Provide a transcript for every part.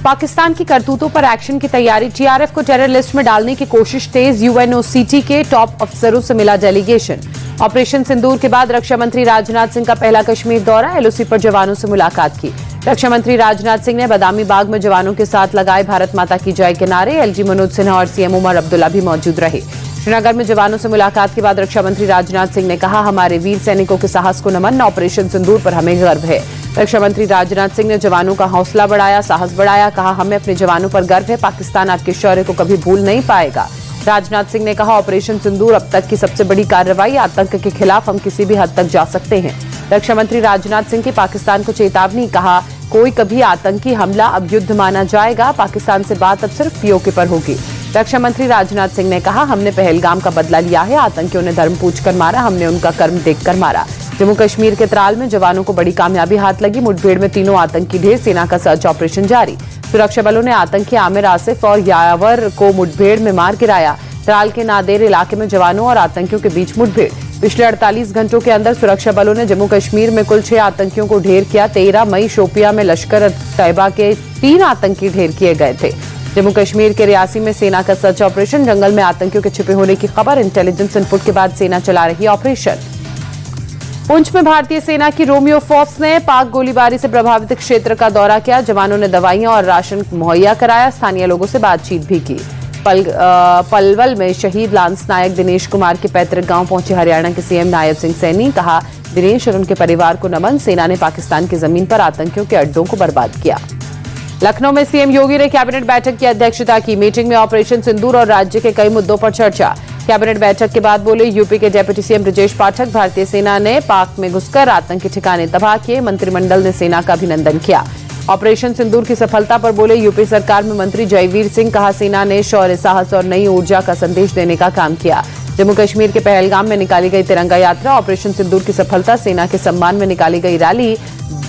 पाकिस्तान की करतूतों पर एक्शन की तैयारी, टीआरएफ को टेरर लिस्ट में डालने की कोशिश तेज, यूएनओसीटी के टॉप अफसरों से मिला डेलीगेशन। ऑपरेशन सिंदूर के बाद रक्षा मंत्री राजनाथ सिंह का पहला कश्मीर दौरा, एलओसी पर जवानों से मुलाकात की। रक्षा मंत्री राजनाथ सिंह ने बदामी बाग में जवानों के साथ लगाए भारत माता की जय के नारे। एलजी मनोज सिन्हा और सीएम उमर अब्दुल्ला भी मौजूद रहे। श्रीनगर में जवानों से मुलाकात के बाद रक्षा मंत्री राजनाथ सिंह ने कहा, हमारे वीर सैनिकों के साहस को नमन, ऑपरेशन सिंदूर पर हमें गर्व है। रक्षा मंत्री राजनाथ सिंह ने जवानों का हौसला बढ़ाया, साहस बढ़ाया, कहा हमें अपने जवानों पर गर्व है, पाकिस्तान आपके शौर्य को कभी भूल नहीं पाएगा। राजनाथ सिंह ने कहा, ऑपरेशन सिंदूर अब तक की सबसे बड़ी कार्रवाई, आतंक के खिलाफ हम किसी भी हद तक जा सकते हैं। रक्षा मंत्री राजनाथ सिंह की पाकिस्तान को चेतावनी, कहा कोई कभी आतंकी हमला अब युद्ध माना जाएगा, पाकिस्तान से बात अब सिर्फ पीओके पर होगी। रक्षा मंत्री राजनाथ सिंह ने कहा, हमने पहलगाम का बदला लिया है, आतंकियों ने धर्म पूछकर मारा, हमने उनका कर्म देखकर मारा। जम्मू कश्मीर के त्राल में जवानों को बड़ी कामयाबी हाथ लगी, मुठभेड़ में तीनों आतंकी ढेर, सेना का सर्च ऑपरेशन जारी। सुरक्षा बलों ने आतंकी आमिर आसिफ और यावर को मुठभेड़ में मार गिराया। त्राल के नादेर इलाके में जवानों और आतंकियों के बीच मुठभेड़। पिछले 48 घंटों के अंदर सुरक्षा बलों ने जम्मू कश्मीर में कुल 6 आतंकियों को ढेर किया। 13 मई शोपिया में लश्कर तैयबा के 3 आतंकी ढेर किए गए थे। जम्मू कश्मीर के रियासी में सेना का सर्च ऑपरेशन, जंगल में आतंकियों के छिपे होने की खबर, इंटेलिजेंस इनपुट के बाद सेना चला रही ऑपरेशन। पुंछ में भारतीय सेना की रोमियो फोर्स ने पाक गोलीबारी से प्रभावित क्षेत्र का दौरा किया। जवानों ने दवाइयां और राशन मुहैया कराया, स्थानीय लोगों से बातचीत भी की। पलवल में शहीद लांस नायक दिनेश कुमार के पैतृक गांव पहुंचे हरियाणा के सीएम नायब सिंह सैनी, कहा दिनेश और उनके परिवार को नमन, सेना ने पाकिस्तान की जमीन पर आतंकियों के अड्डों को बर्बाद किया। लखनऊ में सीएम योगी ने कैबिनेट बैठक की अध्यक्षता की। मीटिंग में ऑपरेशन सिंदूर और राज्य के कई मुद्दों पर चर्चा। कैबिनेट बैठक के बाद बोले यूपी के डिप्टी सीएम ब्रजेश पाठक, भारतीय सेना ने पाक में घुसकर आतंकी ठिकाने तबाह किए, मंत्रिमंडल ने सेना का अभिनंदन किया। ऑपरेशन सिंदूर की सफलता पर बोले यूपी सरकार में मंत्री जयवीर सिंह, कहा सेना ने शौर्य, साहस और नई ऊर्जा का संदेश देने का काम किया। जम्मू कश्मीर के पहलगाम में निकाली गई तिरंगा यात्रा, ऑपरेशन सिंदूर की सफलता, सेना के सम्मान में निकाली गई रैली।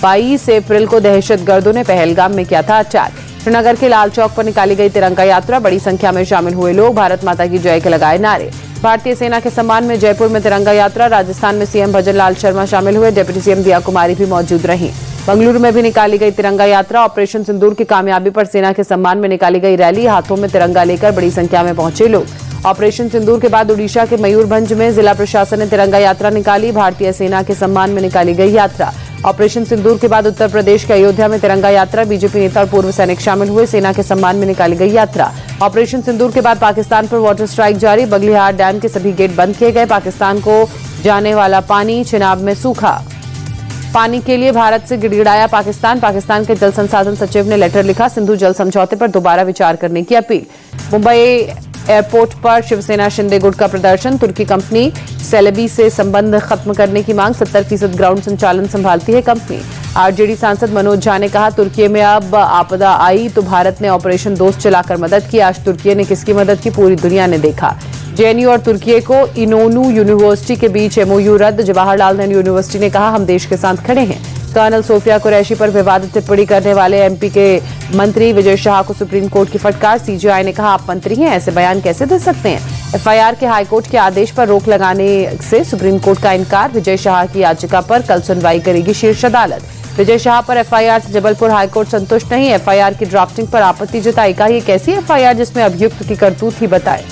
22 अप्रैल को दहशतगर्दों ने पहलगाम में किया था अटैक। श्रीनगर के लाल चौक पर निकाली गई तिरंगा यात्रा, बड़ी संख्या में शामिल हुए लोग भारत माता की जय के लगाए नारे। भारतीय सेना के सम्मान में जयपुर में तिरंगा यात्रा, राजस्थान में सीएम भजन लाल शर्मा शामिल हुए, डिप्टी सीएम दिया कुमारी भी मौजूद रहीं। बंगलुरु में भी निकाली गई तिरंगा यात्रा, ऑपरेशन सिंदूर की कामयाबी पर सेना के सम्मान में निकाली गई रैली, हाथों में तिरंगा लेकर बड़ी संख्या में पहुंचे लोग। ऑपरेशन सिंदूर के बाद उड़ीसा के मयूरभंज में जिला प्रशासन ने तिरंगा यात्रा निकाली, भारतीय सेना के सम्मान में निकाली गई यात्रा। ऑपरेशन सिंदूर के बाद उत्तर प्रदेश के अयोध्या में तिरंगा यात्रा, बीजेपी नेता और पूर्व सैनिक शामिल हुए, सेना के सम्मान में निकाली गई यात्रा। ऑपरेशन सिंदूर के बाद पाकिस्तान पर वाटर स्ट्राइक जारी, बगलिहार डैम के सभी गेट बंद किए गए, पाकिस्तान को जाने वाला पानी चिनाब में सूखा। पानी के लिए भारत से गिड़गिड़ाया पाकिस्तान, पाकिस्तान के जल संसाधन सचिव ने लेटर लिखा, सिंधु जल समझौते पर दोबारा विचार करने की अपील। मुंबई एयरपोर्ट पर शिवसेना शिंदे गुट का प्रदर्शन, तुर्की कंपनी सेलेबी से संबंध खत्म करने की मांग, 70% ग्राउंड संचालन संभालती है कंपनी। आरजेडी सांसद मनोज झा ने कहा, तुर्की में अब आपदा आई तो भारत ने ऑपरेशन दोस्त चलाकर मदद की, आज तुर्की ने किसकी मदद की पूरी दुनिया ने देखा। जेएनयू और तुर्की को इनोनू यूनिवर्सिटी के बीच एमओयू रद्द, जवाहरलाल नेहरू यूनिवर्सिटी ने कहा हम देश के साथ खड़े हैं। कर्नल सोफिया कुरैशी पर विवादित टिप्पणी करने वाले एमपी के मंत्री विजय शाह को सुप्रीम कोर्ट की फटकार, सीजेआई ने कहा आप मंत्री हैं, ऐसे बयान कैसे दे सकते हैं। एफआईआर के हाईकोर्ट के आदेश पर रोक लगाने से सुप्रीम कोर्ट का इनकार, विजय शाह की याचिका पर कल सुनवाई करेगी शीर्ष अदालत। विजय शाह पर एफआईआर से जबलपुर हाईकोर्ट संतुष्ट नहीं, एफआईआर की ड्राफ्टिंग पर आपत्ति जताई, कहा ये कैसी एफआईआर जिसमें अभियुक्त की करतूत ही बताए।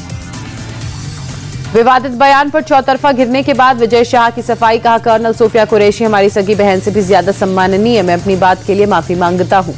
विवादित बयान पर चौतरफा घिरने के बाद विजय शाह की सफाई, कहा कर्नल सोफिया कुरैशी हमारी सगी बहन से भी ज्यादा सम्माननीय है, मैं अपनी बात के लिए माफी मांगता हूं।